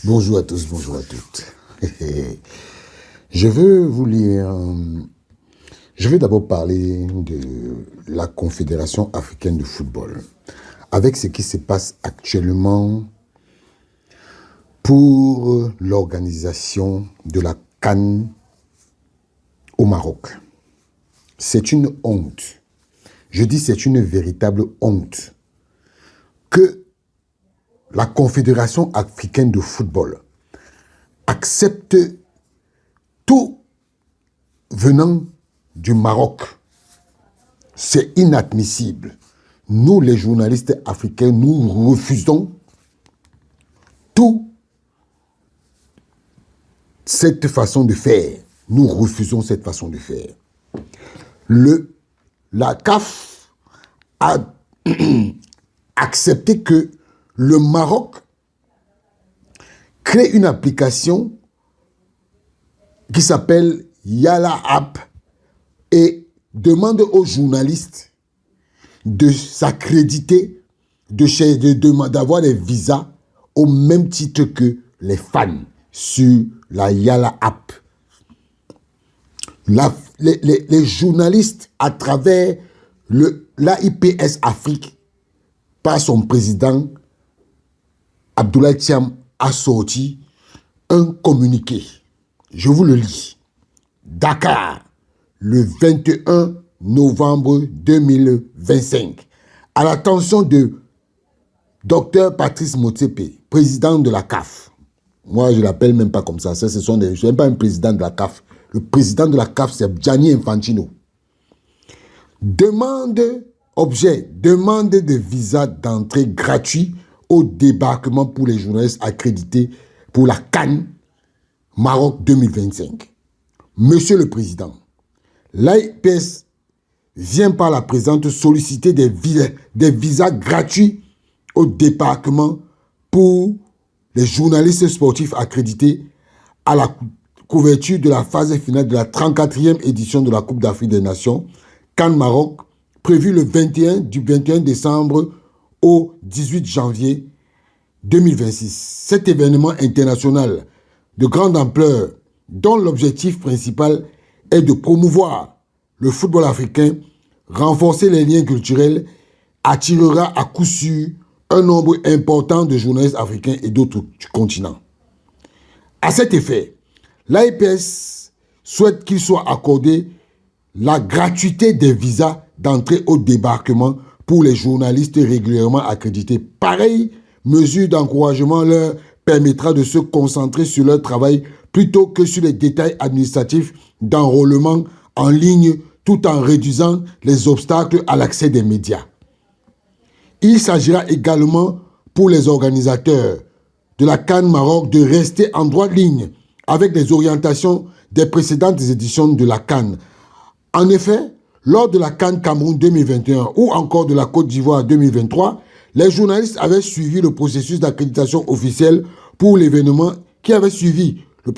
Bonjour à tous, bonjour à toutes. Je veux vous lire. Je vais d'abord parler de la Confédération africaine de football, avec ce qui se passe actuellement pour l'organisation de la CAN au Maroc. C'est une honte. Je dis c'est une véritable honte que la Confédération africaine de football accepte tout venant du Maroc. C'est inadmissible. Nous, les journalistes africains, nous refusons tout cette façon de faire. Nous refusons cette façon de faire. La CAF a accepté que le Maroc crée une application qui s'appelle Yala App et demande aux journalistes de s'accréditer, d'avoir des visas au même titre que les fans sur la Yala App. Les journalistes, à travers l'AIPS Afrique, par son président, Abdoulaye Thiam, a sorti un communiqué. Je vous le lis. Dakar, le 21 novembre 2025. À l'attention de Dr Patrice Motsepe, président de la CAF. Moi, je ne l'appelle même pas comme ça. Je ne suis même pas un président de la CAF. Le président de la CAF, c'est Gianni Infantino. Demande de visa d'entrée gratuit au débarquement pour les journalistes accrédités pour la CAN Maroc 2025. Monsieur le Président, l'AIPS vient par la présente solliciter des visas gratuits au débarquement pour les journalistes sportifs accrédités à la couverture de la phase finale de la 34e édition de la Coupe d'Afrique des Nations, CAN Maroc, prévue du 21 décembre au 18 janvier 2026. Cet événement international de grande ampleur, dont l'objectif principal est de promouvoir le football africain, renforcer les liens culturels, attirera à coup sûr un nombre important de journalistes africains et d'autres continents. À cet effet, l'AIPS souhaite qu'il soit accordé la gratuité des visas d'entrée au débarquement pour les journalistes régulièrement accrédités. Pareille mesure d'encouragement leur permettra de se concentrer sur leur travail plutôt que sur les détails administratifs d'enrôlement en ligne tout en réduisant les obstacles à l'accès des médias. Il s'agira également pour les organisateurs de la CAN Maroc de rester en droite ligne avec les orientations des précédentes éditions de la CAN. En effet, lors de la CAN Cameroun 2021 ou encore de la Côte d'Ivoire 2023, les journalistes avaient suivi le processus d'accréditation officielle pour l'événement qui avait suivi le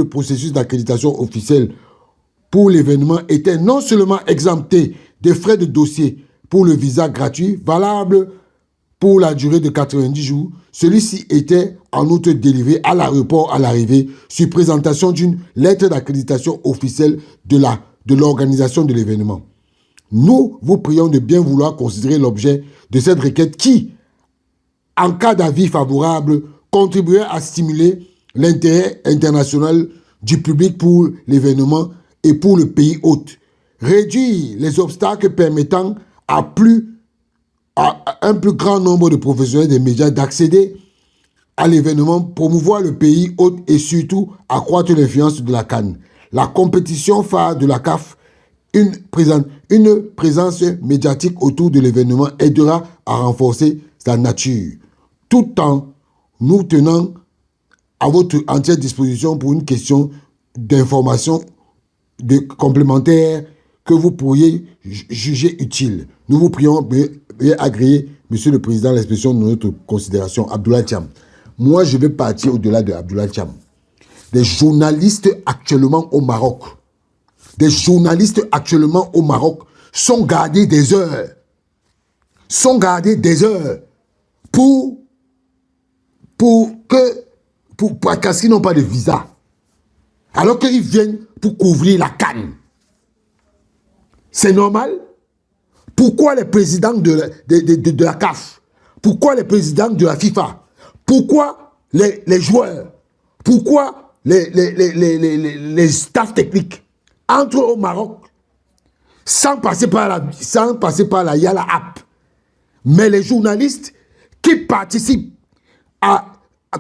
processus d'accréditation officielle pour l'événement était non seulement exempté des frais de dossier pour le visa gratuit valable pour la durée de 90 jours, celui-ci était en outre délivré à l'aéroport à l'arrivée sur présentation d'une lettre d'accréditation officielle de l'organisation de l'événement. Nous vous prions de bien vouloir considérer l'objet de cette requête qui, en cas d'avis favorable, contribuerait à stimuler l'intérêt international du public pour l'événement et pour le pays hôte. Réduire les obstacles permettant à un plus grand nombre de professionnels des médias d'accéder à l'événement, promouvoir le pays hôte et surtout accroître l'influence de la CAN. La compétition phare de la CAF, une présence médiatique autour de l'événement aidera à renforcer sa nature, tout en nous tenant à votre entière disposition pour une question d'information complémentaire que vous pourriez juger utile. Nous vous prions de agréer, Monsieur le Président, l'expression de notre considération, Abdoulaye Thiam. Moi, je vais partir au-delà de Abdoulaye Thiam. Des journalistes actuellement au Maroc, sont gardés des heures parce qu'ils n'ont pas de visa. Alors qu'ils viennent pour couvrir la CAN. C'est normal? Pourquoi les présidents de la CAF? Pourquoi les présidents de la FIFA? Pourquoi les joueurs? Pourquoi les staffs techniques entrent au Maroc sans passer par la Yala App? Mais les journalistes qui participent à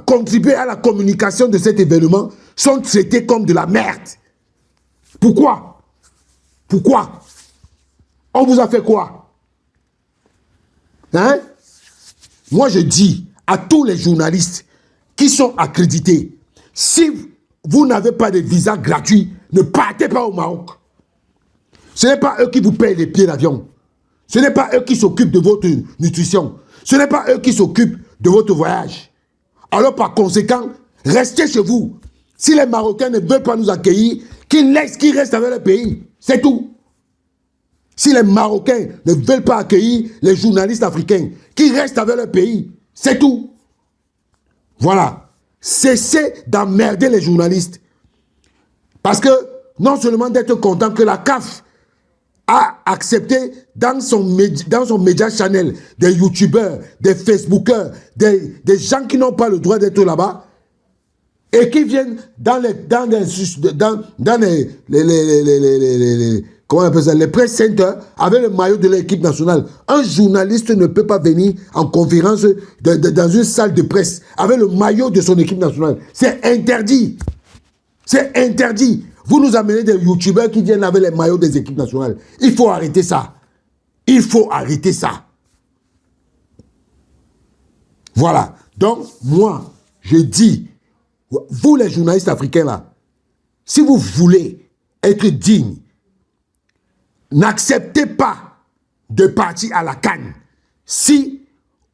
contribuer à la communication de cet événement sont traités comme de la merde. Pourquoi? Pourquoi? On vous a fait quoi? Hein? Moi, je dis à tous les journalistes qui sont accrédités, si vous n'avez pas de visa gratuit, ne partez pas au Maroc. Ce n'est pas eux qui vous payent les billets d'avion. Ce n'est pas eux qui s'occupent de votre nutrition. Ce n'est pas eux qui s'occupent de votre voyage. Alors, par conséquent, restez chez vous. Si les Marocains ne veulent pas nous accueillir, qu'ils restent avec le pays. C'est tout. Si les Marocains ne veulent pas accueillir les journalistes africains, qu'ils restent avec le pays. C'est tout. Voilà. Cessez d'emmerder les journalistes. Parce que, non seulement d'être content que la CAF a accepté dans son média channel des youtubeurs, des facebookers, des gens qui n'ont pas le droit d'être là-bas et qui viennent dans les comment on appelle ça, les press centers avec le maillot de l'équipe nationale. Un journaliste ne peut pas venir en conférence dans une salle de presse avec le maillot de son équipe nationale. C'est interdit. C'est interdit. Vous nous amenez des youtubeurs qui viennent avec les maillots des équipes nationales. Il faut arrêter ça. Il faut arrêter ça. Voilà. Donc, moi, je dis, vous les journalistes africains là, si vous voulez être dignes, n'acceptez pas de partir à la CAN si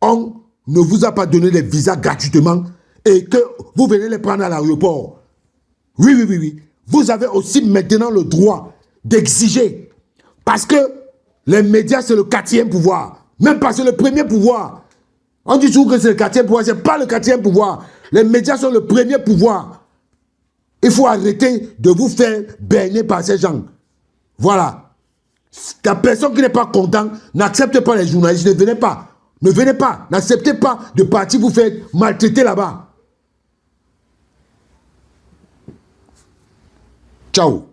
on ne vous a pas donné les visas gratuitement et que vous venez les prendre à l'aéroport. Oui, oui, oui, oui. Vous avez aussi maintenant le droit d'exiger. Parce que les médias, c'est le 4e pouvoir. Même pas, c'est le premier pouvoir. On dit toujours que c'est le 4e pouvoir. Ce n'est pas le 4e pouvoir. Les médias sont le premier pouvoir. Il faut arrêter de vous faire berner par ces gens. Voilà. La personne qui n'est pas contente, n'accepte pas les journalistes. Ne venez pas. Ne venez pas. N'acceptez pas de partir vous faire maltraiter là-bas. Ciao.